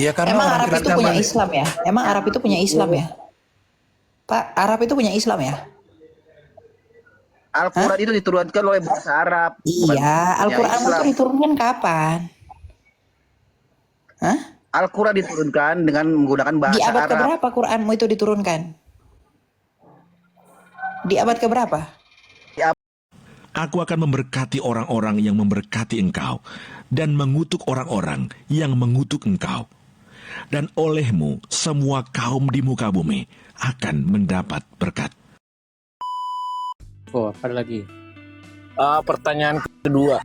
Ya karena Emang orang Arab itu Kristen punya banyak. Islam ya? Emang Arab itu punya Islam ya? Pak, Arab itu punya Islam ya? Al-Quran Hah? itu diturunkan oleh bahasa Arab, bukan Iya, punya Al-Quran itu Islam. diturunkan kapan? Hah? Al-Quran diturunkan dengan menggunakan Di bahasa abad Arab. keberapa Quranmu itu diturunkan? Di abad keberapa? Aku akan memberkati orang-orang yang memberkati engkau, dan mengutuk orang-orang yang mengutuk engkau. Dan olehmu semua kaum di muka bumi akan mendapat berkat. Oh, apa lagi? Pertanyaan kedua,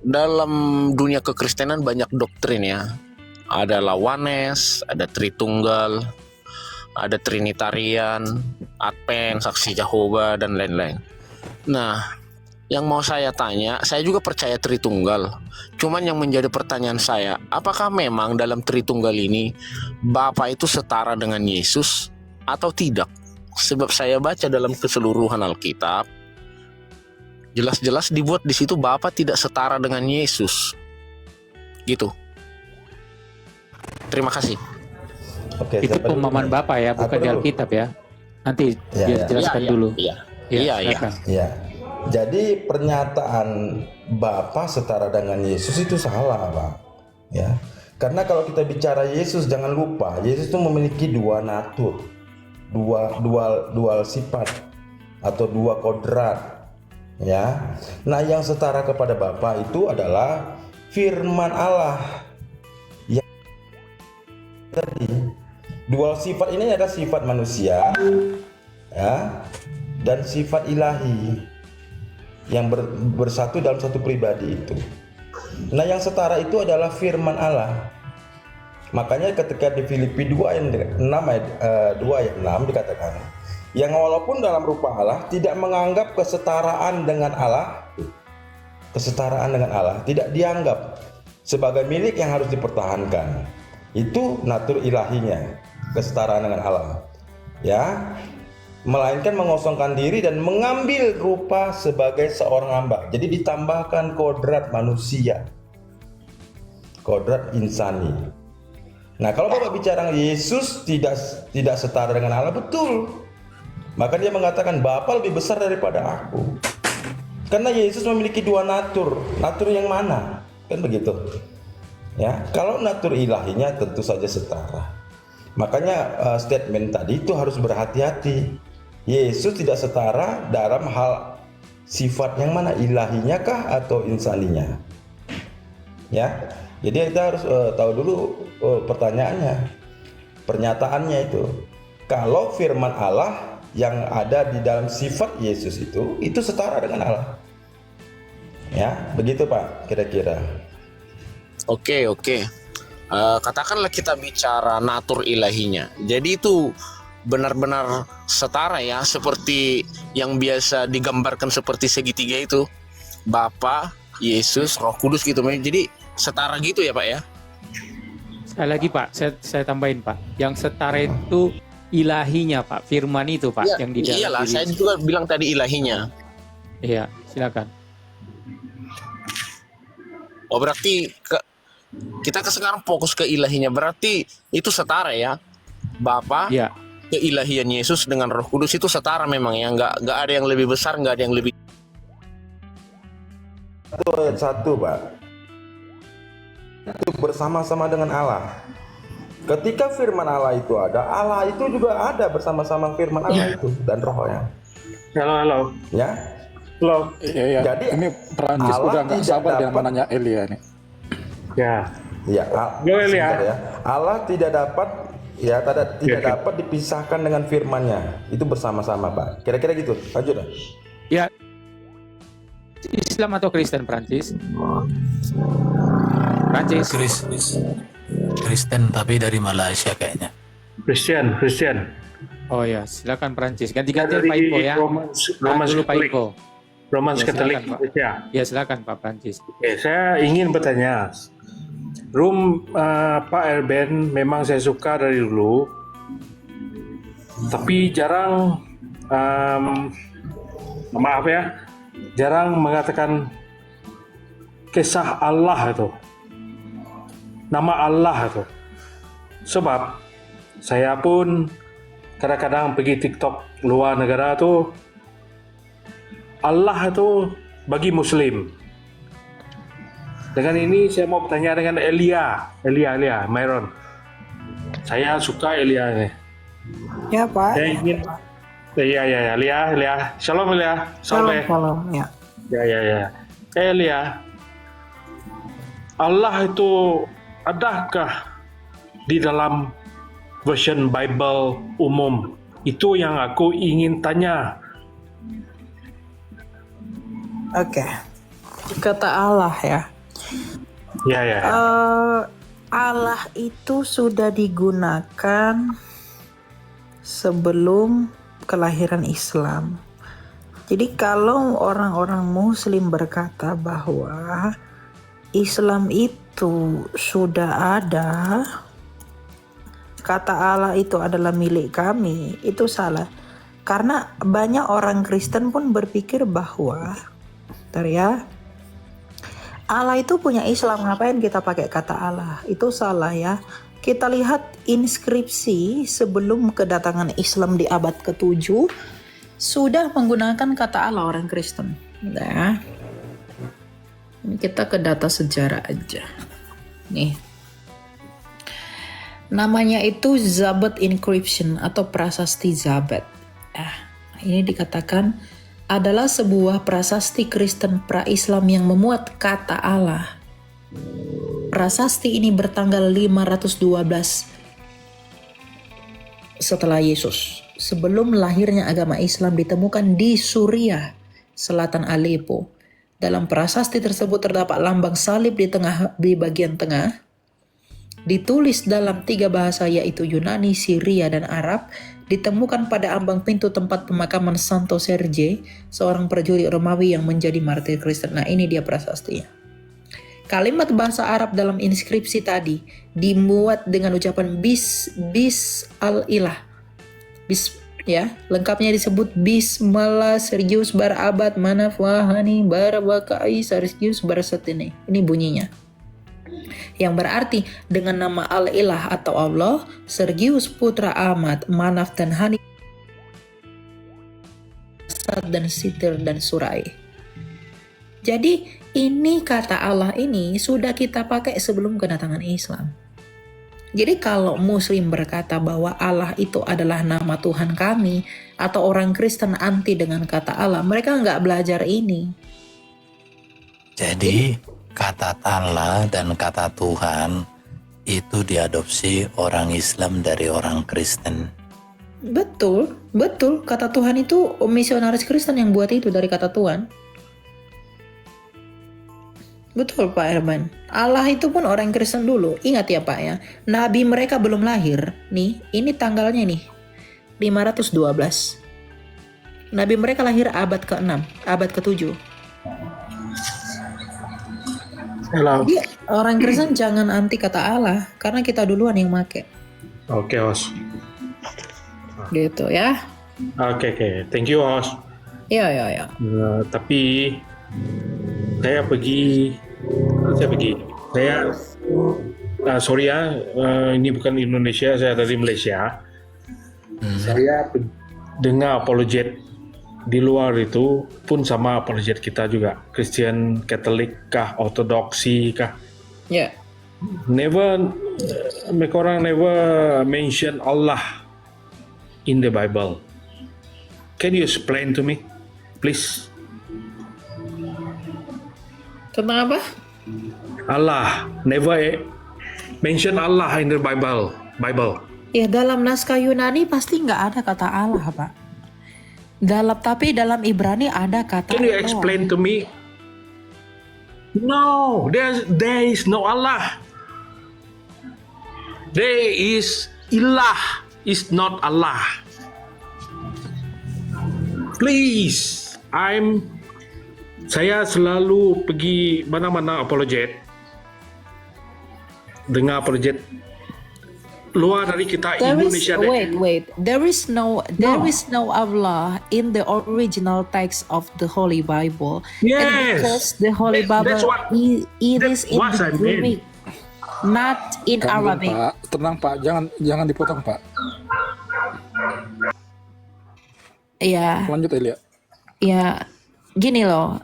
dalam dunia kekristenan banyak doktrin ya. Ada Lawanes, ada Tritunggal, ada Trinitarian, Advent, Saksi Jehovah, dan lain-lain. Nah, yang mau saya tanya, saya juga percaya Tritunggal. Cuman yang menjadi pertanyaan saya, apakah memang dalam Tritunggal ini Bapa itu setara dengan Yesus atau tidak? Sebab saya baca dalam keseluruhan Alkitab, jelas-jelas dibuat di situ Bapa tidak setara dengan Yesus. Gitu. Terima kasih. Oke, Itu siapa dulu pemahaman nih? Bapak ya, Aku bukan di dulu. Alkitab ya. Nanti Ya, ya. jelaskan dulu. Iya. Ya, Iya. silakan. Ya. Jadi pernyataan Bapa setara dengan Yesus itu salah, Pak. Ya. Karena kalau kita bicara Yesus, jangan lupa Yesus itu memiliki dua natur, dual sifat atau dua kodrat. Ya. Nah, yang setara kepada Bapa itu adalah firman Allah. Ya. Tadi dual sifat ini ada sifat manusia, ya, dan sifat ilahi yang bersatu dalam satu pribadi itu. Nah, yang setara itu adalah firman Allah. Makanya ketika di Filipi 2 ayat 6 dikatakan, yang walaupun dalam rupa Allah tidak menganggap kesetaraan dengan Allah tidak dianggap sebagai milik yang harus dipertahankan. Itu natur ilahinya, kesetaraan dengan Allah. Ya, melainkan mengosongkan diri dan mengambil rupa sebagai seorang hamba. Jadi ditambahkan kodrat manusia, kodrat insani. Nah, kalau Bapak bicara Yesus tidak setara dengan Allah, betul. Maka dia mengatakan Bapa lebih besar daripada aku. Karena Yesus memiliki dua natur. Natur yang mana? Kan begitu. Ya, kalau natur ilahinya tentu saja setara. Makanya statement tadi itu harus berhati-hati. Yesus tidak setara dalam hal sifat yang mana, ilahinya kah atau insaninya? Ya, jadi kita harus tahu dulu pertanyaannya, pernyataannya itu. Kalau firman Allah yang ada di dalam sifat Yesus itu setara dengan Allah. Ya, begitu Pak, kira-kira. Oke. Katakanlah kita bicara natur ilahinya. Jadi itu benar-benar setara ya, seperti yang biasa digambarkan seperti segitiga itu, Bapa, Yesus, Roh Kudus gitu. Jadi setara gitu ya Pak ya? Sekali lagi Pak, saya tambahin Pak. Yang setara itu ilahinya Pak, firman itu Pak, Ya, yang di dalam iyalah, diri. saya juga bilang tadi ilahinya. Iya, silakan. Oh, berarti kita sekarang fokus ke ilahinya. Berarti itu setara ya, Bapa, Iya. keilahian Yesus dengan Roh Kudus itu setara memang ya, nggak ada yang lebih besar, nggak ada yang lebih. Itu ayat 1 Pak, itu bersama-sama dengan Allah. Ketika firman Allah itu ada, Allah itu juga ada bersama-sama firman Allah itu dan rohnya. Halo. Ya, Halo. Iya. Jadi Ini Prancis Allah udah nggak tidak sabar dia dapat- menanya Elia nih. Ya. ya, Joel ya. sebentar ya. Allah tidak dapat tidak Oke. dapat dipisahkan dengan firman-Nya. Itu bersama-sama Pak. Kira-kira gitu. Lanjut. Ya, Islam atau Kristen Prancis? Prancis. Kristen tapi dari Malaysia kayaknya. Christian. Oh ya, silakan Prancis. Ganti-ganti Dari Pak Iko ya. Romans Dulu Pak Katolik. Iko. Romans Ya, Katolik silakan, Pak. Indonesia. Ya, silakan Pak Prancis. Oke, saya ingin bertanya. Pak Erben memang saya suka dari dulu, tapi jarang, maaf ya, jarang mengatakan kisah Allah itu. nama Allah itu. Sebab saya pun kadang-kadang pergi TikTok luar negara tuh, Allah itu bagi Muslim. Dengan ini saya mau bertanya dengan Elia, Myron. Saya suka Elia ini. Ya Pak. Saya ingin, ya, Elia. Shalom Elia. Salam, ya. Ya. Elia, Allah itu adakah di dalam version Bible umum? Itu yang aku ingin tanya. Oke. Kata Allah ya. Ya. Allah itu sudah digunakan sebelum kelahiran Islam. Jadi kalau orang-orang Muslim berkata bahwa Islam itu sudah ada, kata Allah itu adalah milik kami, itu salah. Karena banyak orang Kristen pun berpikir bahwa, Allah itu punya Islam, ngapain kita pakai kata Allah? Itu salah ya. Kita lihat inskripsi sebelum kedatangan Islam di abad ke-7 sudah menggunakan kata Allah orang Kristen. Nah, ini kita ke data sejarah aja. Nih. Namanya itu Zabet Inscription atau prasasti Zabet. Ini dikatakan adalah sebuah prasasti Kristen pra-Islam yang memuat kata Allah. Prasasti ini bertanggal 512 setelah Yesus. Sebelum lahirnya agama Islam ditemukan di Suriah, selatan Aleppo. Dalam prasasti tersebut terdapat lambang salib di bagian tengah. Ditulis dalam 3 bahasa yaitu Yunani, Syria, dan Arab. Ditemukan pada ambang pintu tempat pemakaman Santo Sergei, seorang prajurit Romawi yang menjadi martir Kristen. Nah, ini dia prasastinya. Kalimat bahasa Arab dalam inskripsi tadi dimuat dengan ucapan bis al-ilah. Bis, ya, lengkapnya disebut Bismillah Sergius bar abad manaf wahani bar wakai Sergius bar setini. Ini bunyinya. Yang berarti dengan nama Al-Ilah atau Allah, Sergius putra Ahmad, Manaf dan Hani, Sad dan Sitir dan Surai. Jadi ini kata Allah ini sudah kita pakai sebelum kedatangan Islam. Jadi kalau Muslim berkata bahwa Allah itu adalah nama Tuhan kami, atau orang Kristen anti dengan kata Allah, mereka nggak belajar ini. Jadi kata Allah dan kata Tuhan itu diadopsi orang Islam dari orang Kristen. Betul. Kata Tuhan itu misionaris Kristen yang buat itu dari kata Tuhan. Betul Pak Herman. Allah itu pun orang Kristen dulu. Ingat ya Pak ya. Nabi mereka belum lahir. Nih, ini tanggalnya nih. 512. Nabi mereka lahir abad ke-6, abad ke-7. Jadi orang Kristen jangan anti kata Allah karena kita duluan yang make. Oke, Os. Gitu ya. Oke. Thank you, Os. Ya. Tapi saya sorry ya, ini bukan Indonesia, saya dari Malaysia. Saya dengar apologet di luar itu pun sama apologet kita juga, Kristen, Katolik kah, Ortodoksi kah. Ya. Mereka orang never mention Allah in the Bible. Can you explain to me, please? Tentang apa? Allah never mention Allah in the Bible. Ya dalam naskah Yunani pasti nggak ada kata Allah Pak. Tapi dalam Ibrani ada kata Can you Allah. explain to me? No, there is no Allah. There is Ilah, is not Allah. Please, saya selalu pergi mana-mana apologet, dengar apologet luar dari kita Indonesia. Wait. There is no Allah in the original text of the Holy Bible. Yes. And because the Holy Bible That's what- it is in what the I mean. Greek. not in Arabic. Pak, tenang Pak, jangan dipotong Pak. Ya, Lanjut Elia. ya, gini loh.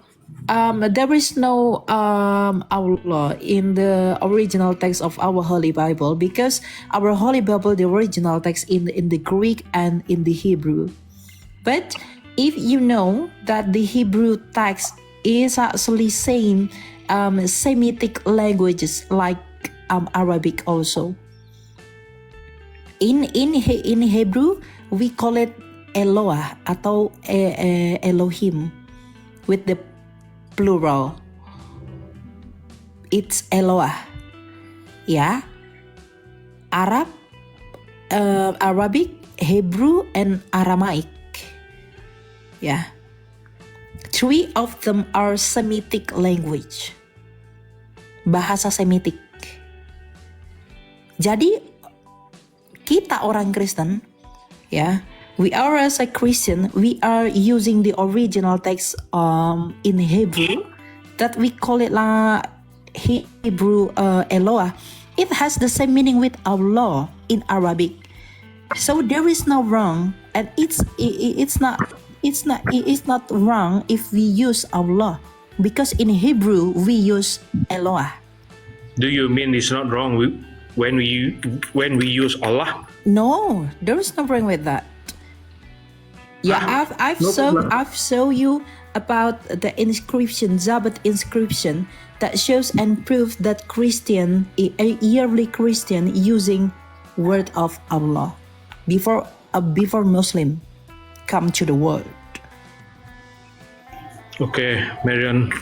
There is no Allah in the original text of our Holy Bible because our Holy Bible, the original text in the Greek and in the Hebrew. But if you know that the Hebrew text is actually saying Semitic languages like Arabic also. In Hebrew we call it Eloah atau Elohim with the plural. It's Eloah. Ya. Arabic, Hebrew and Aramaic. Ya. 3 of them are Semitic language. Bahasa Semitik. Jadi kita orang Kristen, ya, we are as a Christian, we are using the original text in Hebrew that we call it Hebrew Eloah. It has the same meaning with Allah in Arabic. So there is no wrong, and it's not wrong if we use Allah because in Hebrew we use Eloah. Do you mean it's not wrong when we use Allah? No, there is no wrong with that. Yeah, I've shown you about the inscription, Zabbat inscription, that shows and proves that Christian, a early Christian, using word of Allah before Muslim come to the world. Oke, Marion.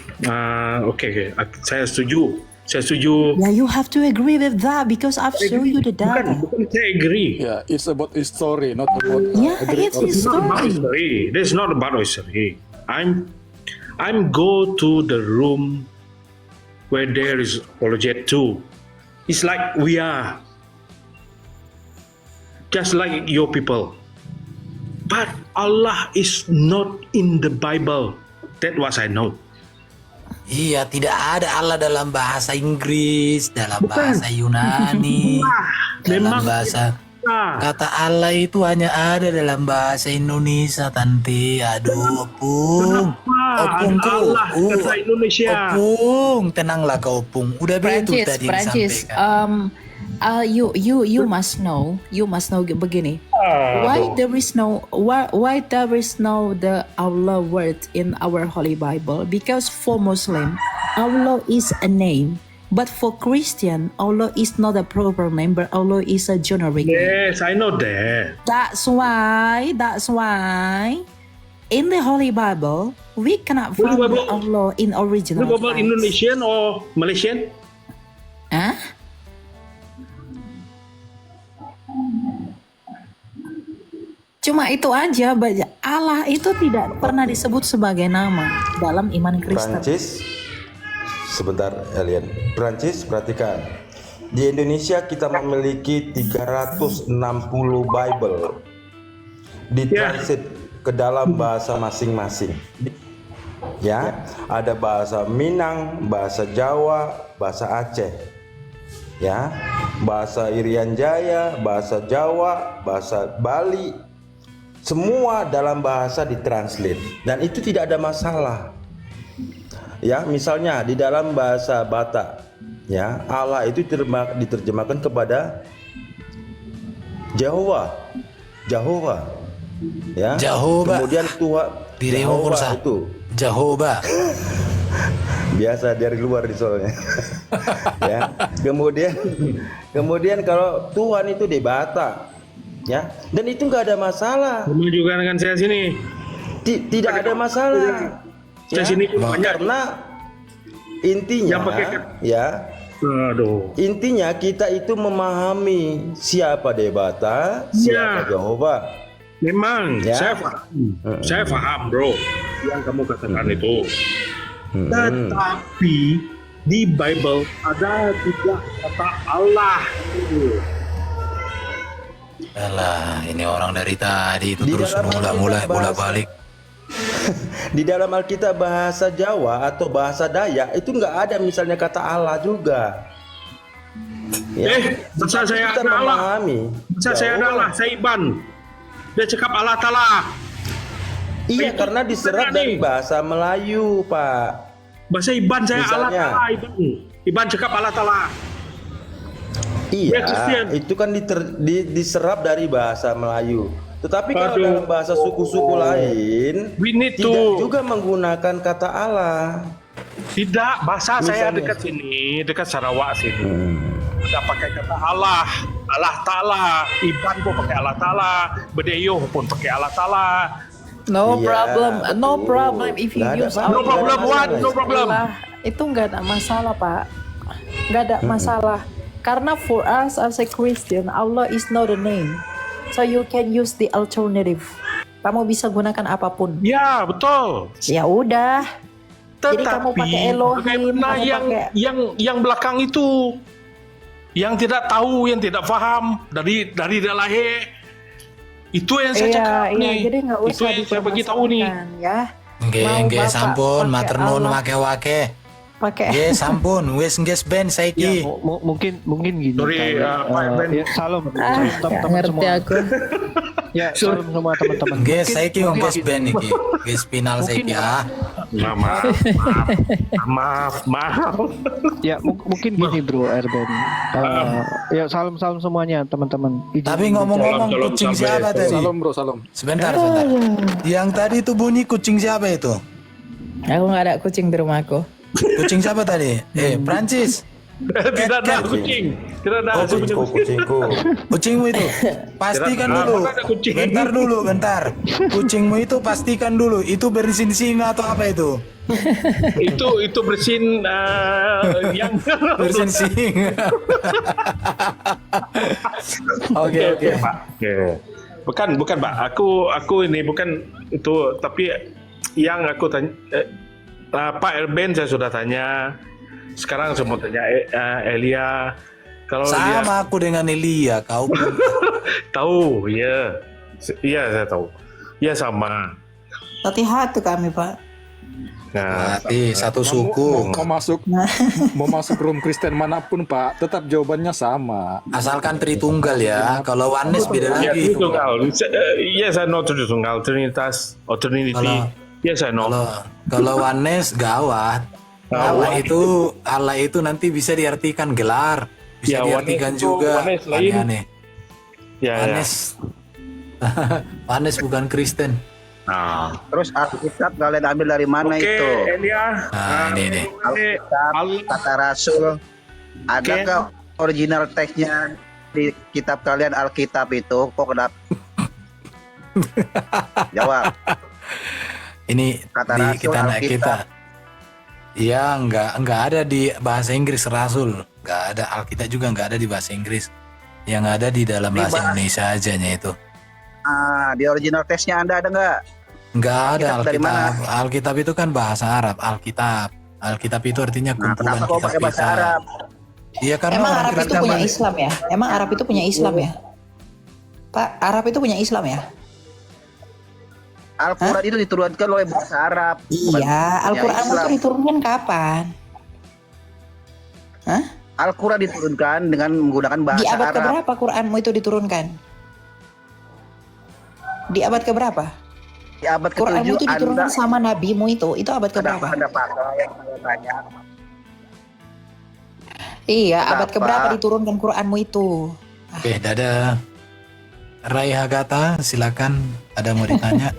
Oke, saya setuju. Yeah, you have to agree with that because I've shown you the data. Bukan saya agree. Yeah, it's about history, not about Yeah, agree it's or It's not about history. history. This is not about history. I'm go to the room where there is apologet too. It's like we are just like your people. But Allah is not in the Bible. That was I know. Iya, tidak ada Allah dalam bahasa Inggris, dalam bahasa Yunani, dalam memang bahasa kata Allah itu hanya ada dalam bahasa Indonesia, Tante. Aduh, Opung. Opungku. Allah kata Indonesia. Opung, tenanglah kau, Opung. Udah betul tadi Prancis, disampaikan. you must know begini. Why there is no the Allah word in our Holy Bible? Because for Muslim, Allah is a name, but for Christian, Allah is not a proper name, but Allah is a generic name. Yes, I know that. That's why in the Holy Bible we cannot find Bible? Allah in original. Lu Bible text. Indonesian or Malaysian? Hah? Cuma itu aja, Allah itu tidak pernah disebut sebagai nama dalam iman Kristen. Prancis, sebentar Elian. Prancis, perhatikan. Di Indonesia kita memiliki 360 Bible. Ditranslate ke dalam bahasa masing-masing. Ya, ada bahasa Minang, bahasa Jawa, bahasa Aceh. Ya, bahasa Irian Jaya, bahasa Jawa, bahasa Bali. Semua dalam bahasa ditranslate dan itu tidak ada masalah. Ya, misalnya di dalam bahasa Batak, ya, Allah itu diterjemahkan kepada Jehovah. Ya. Jehovah. Kemudian Tuhan Dirimu kursa. itu Jehovah. biasa dari luar di soalnya. Ya. Kemudian kalau Tuhan itu di Batak, ya, dan itu nggak ada masalah. Sama juga dengan saya sini. Tidak ada masalah. Saya sini banyak. Karena intinya, Yang pakai ya, Aduh. intinya kita itu memahami siapa Debata, siapa Jehovah. Memang Ya. saya paham bro yang kamu katakan itu. Tetapi di Bible ada juga kata Allah. Alah, ini orang dari tadi itu Di terus dalam mulai bahasa- balik. Di dalam Alkitab bahasa Jawa atau bahasa Dayak itu nggak ada misalnya kata Allah juga. Masa saya kita ada Allah. memahami. Masa saya ada Allah, saya Iban. Dia cakap Allah Ta'ala. Iya, Itu karena diserap benar dari nih. bahasa Melayu, Pak. Bahasa Iban saya Allah Misalnya. Ta'ala, Iban. Iban cakap Allah Ta'ala. Ya, Iya, Christian. itu kan diserap dari bahasa Melayu. Tetapi kalau Aduh. dalam bahasa suku-suku lain, We need tidak to- juga menggunakan kata Allah. Tidak, bahasa saya Misalnya. dekat sini, dekat Sarawak sini. Tidak pakai kata Allah, Allah Ta'ala. Iban pun pakai Allah Ta'ala. Bedeyo pun pakai Allah Ta'ala. No Iya, problem, no betul. problem if you Nggak ada use apa-apa, No problem, nggak ada what? masalah. No problem. Itu nggak ada masalah, Pak. Nggak ada masalah. Karena for us as a Christian, Allah is not a name. So you can use the alternative. Kamu bisa gunakan apapun. Ya, betul. Ya udah. Jadi kamu Tetapi pakai Elohim, bagaimana kamu pakai- yang belakang itu, yang tidak tahu, yang tidak paham dari dia lahir, itu yang saya cakap nih. Jadi nggak Itu usah yang saya bagi tahu nih. dipermasalahkan, ya. Nggih, Mau nggih Bapak sampun, pakai matur nuwun Allah. wake-wake. Pakai Nggih sampun, wis nggih ben saiki. Mungkin gini. Sorry, Pak Ben. Ya, salam nggak teman-teman ngerti semua. aku. Ya, salam semua teman-teman. Nggih saiki nggih ben iki. Nggih final saiki ah. Maaf. Ya, mungkin gini Bro Erben. Ya, salam semuanya teman-teman. Izin Tapi ngomong-ngomong Salam, kucing sampai. siapa tadi? Salam bro, salam. Sebentar. Yang tadi itu bunyi kucing siapa itu? Aku nggak ada kucing di rumahku. Kucing siapa tadi? Prancis. Tidak ada kucing. Tidak ada Kucingku, kucingku. Kucingmu itu pastikan Tidak dulu. ada kucing. Bentar. Kucingmu itu pastikan dulu. Itu bersin singa atau apa itu? itu bersin yang Bersin singa. Oke. Pak. Bukan Pak. Aku ini bukan itu, tapi yang aku tanya Pak Erben saya sudah tanya. Sekarang saya mau tanya Elia. Kalau Elia Sama aku dengan Elia. Kau pun tahu, ya. Iya, saya tahu. Ya sama. Hati-hati kami, Pak. Nah, berarti satu suku. Mau masuk room Kristen manapun Pak, tetap jawabannya sama. Asalkan Tritunggal ya. Kalau Oneness beda ya, lagi. Tritunggal. Yes, I know Tritunggal, Trinitas, or Trinity. Kalau- Yes, I know. Kalau Oneness gawat. Allah itu nanti bisa diartikan gelar, bisa Ya, diartikan Oneness itu- juga Oneness lain. aneh-aneh. Ya. Oneness bukan Kristen. Nah. Terus Alkitab kalian ambil dari mana Oke, itu? Elia. Nah, ini. Alkitab, kata Rasul. Adakah original teksnya di kitab kalian Alkitab itu? Kok kenapa? Jawab. Ini Kata di Rasul, kita Alkitab. Ya nggak ada di bahasa Inggris Rasul, nggak ada Alkitab juga nggak ada di bahasa Inggris. Yang ada di dalam bahasa Indonesia ajanya itu. Di original teksnya Anda ada nggak? Nggak ada Alkitab dari mana? Alkitab. Alkitab itu kan bahasa Arab. Alkitab itu artinya Nah, kumpulan kenapa kau pakai bahasa kitab-kitab. Arab? Iya karena Emang orang Arab itu Kristen punya banyak. Islam ya? Emang Arab itu punya Islam ya? Pak, Arab itu punya Islam ya? Al-Quran itu diturunkan oleh bahasa Arab. bukan Iya, Al-Quran Islam. itu diturunkan kapan? Hah? Al-Quran diturunkan dengan menggunakan bahasa Di abad Arab. keberapa Quranmu itu diturunkan? Di abad keberapa? Di abad Quranmu ke-7 itu diturunkan Anda sama nabimu itu abad keberapa? ada pasal yang saya tanya. Iya, abad Berapa? keberapa diturunkan Quranmu itu? Oke, dadah. Rai Hagata, silakan. Ada mau ditanya?